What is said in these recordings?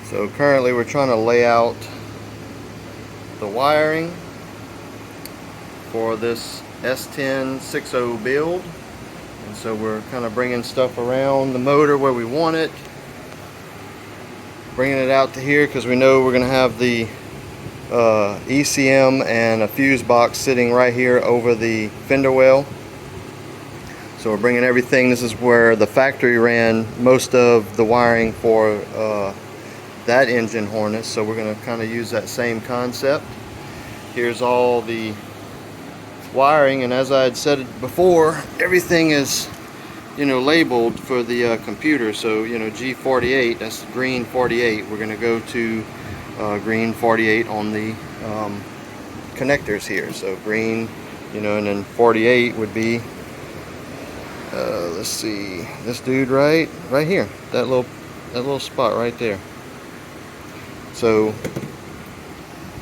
So currently we're trying to lay out the wiring for this S10 6.0 build, and so we're kind of bringing stuff around the motor where we want it, bringing it out to here because we know we're going to have the ECM and a fuse box sitting right here over the fender well. So we're bringing everything. This is where the factory ran most of the wiring for that engine harness, so we're going to kind of use that same concept. Here's all the wiring, and as I had said before, everything is, you know, labeled for the computer. So, you know, G48, that's green 48. We're going to go to green 48 on the connectors here. So green, you know, and then 48 would be let's see, this dude right here, that little spot right there. So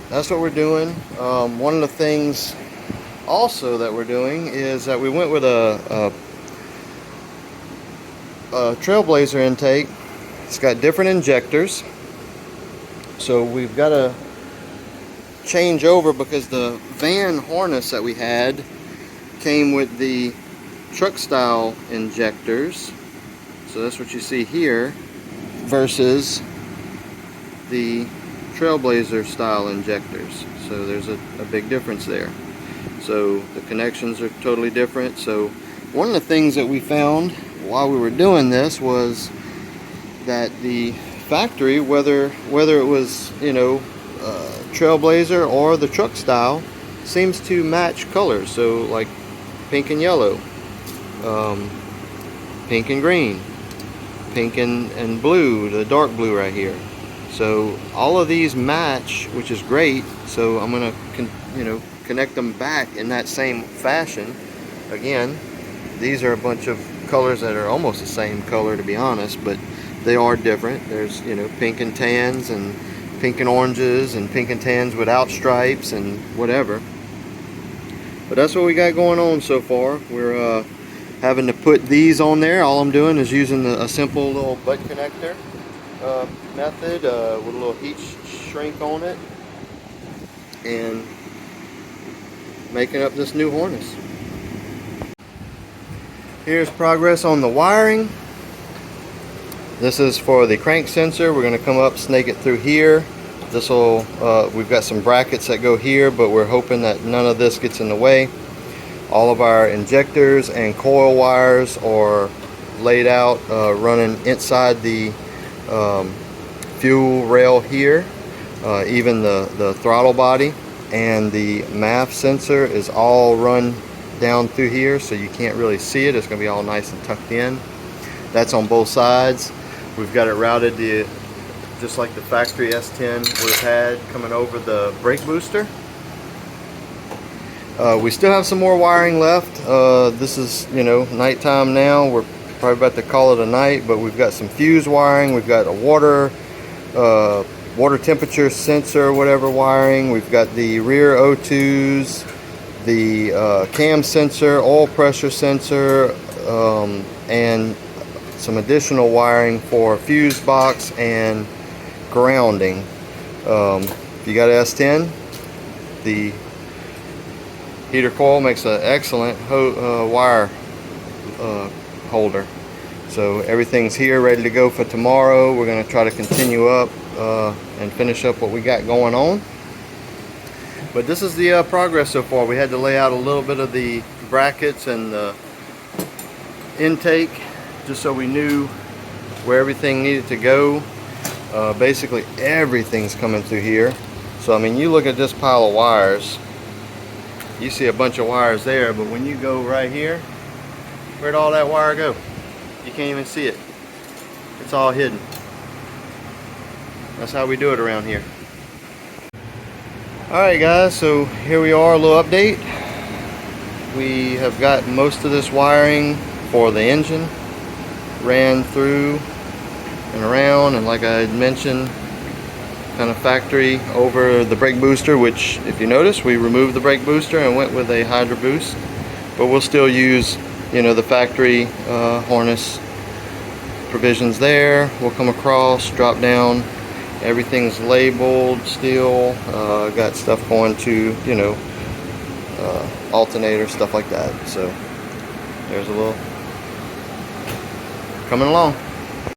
that's what we're doing. One of the things also that we're doing is that we went with a Trailblazer intake. It's got different injectors, so we've got to change over because the van harness that we had came with the truck style injectors. So that's what you see here versus the Trailblazer style injectors. So there's a big difference there. So the connections are totally different. So one of the things that we found while we were doing this was that the factory, whether it was, you know, Trailblazer or the truck style, seems to match colors. So like pink and yellow, pink and green, pink and blue, the dark blue right here. So all of these match, which is great. So I'm gonna connect them back in that same fashion. Again, these are a bunch of colors that are almost the same color, to be honest, but they are different. There's, you know, pink and tans and pink and oranges and pink and tans without stripes and whatever. But that's what we got going on so far. We're having to put these on there. All I'm doing is using a simple little butt connector method with a little heat shrink on it and making up this new harness. Here's progress on the wiring. This is for the crank sensor. We're going to come up, snake it through here. This will, we've got some brackets that go here, but we're hoping that none of this gets in the way. All of our injectors and coil wires are laid out, running inside the fuel rail here. Even the throttle body and the MAF sensor is all run down through here, so you can't really see it. It's going to be all nice and tucked in. That's on both sides. We've got it routed just like the factory S10 would have had coming over the brake booster. We still have some more wiring left. This is, you know, nighttime now. We're probably about to call it a night, but we've got some fuse wiring. We've got a water temperature sensor, whatever wiring. We've got the rear O2s, the cam sensor, oil pressure sensor, and some additional wiring for fuse box and grounding. If you got an S10, the heater coil makes an excellent wire holder. So everything's here ready to go for tomorrow. We're going to try to continue up and finish up what we got going on. But this is the progress so far. We had to lay out a little bit of the brackets and the intake just so we knew where everything needed to go. Basically everything's coming through here. So I mean, you look at this pile of wires, you see a bunch of wires there, but when you go right here, where'd all that wire go? You can't even see it. It's all hidden. That's how we do it around here. Alright guys, so here we are, a little update. We have got most of this wiring for the engine ran through and around, and like I had mentioned, kind of factory over the brake booster, which if you notice, we removed the brake booster and went with a Hydro Boost, but we'll still use, you know, the factory harness provisions there. We'll come across, drop down, Everything's labeled still. Got stuff going to, you know, alternator, stuff like that. So there's a little coming along.